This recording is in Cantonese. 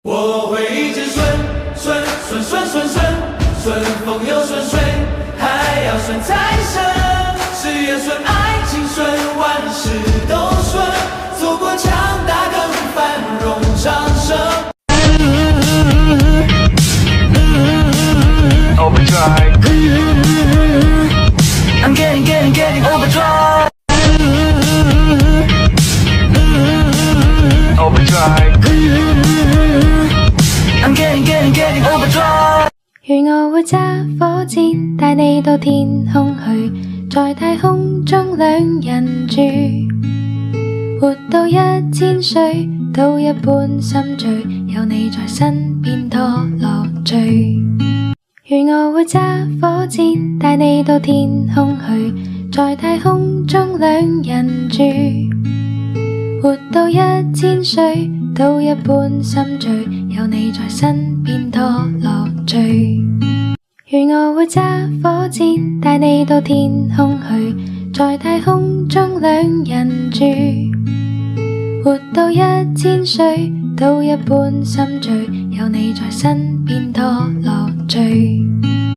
我会一直顺风又顺水，还要顺财神，事业顺，爱情顺，万事都顺，走过强大更繁荣昌盛。Overdrive. I'm getting overdrive. Overdrive. I'm getting overdrive. 如我會揸火箭帶你到天空去，在太空中兩人住，活到1000歲，都一般心醉，有你在身邊多樂趣。如我會揸火箭帶你到天空去，在太空中兩人住，活到1000歲，都一般心醉，有你在身邊多樂趣。如我會揸火箭帶你到天空去，在太空中兩人住，活到1000歲，都一般心醉，有你在身邊多樂趣。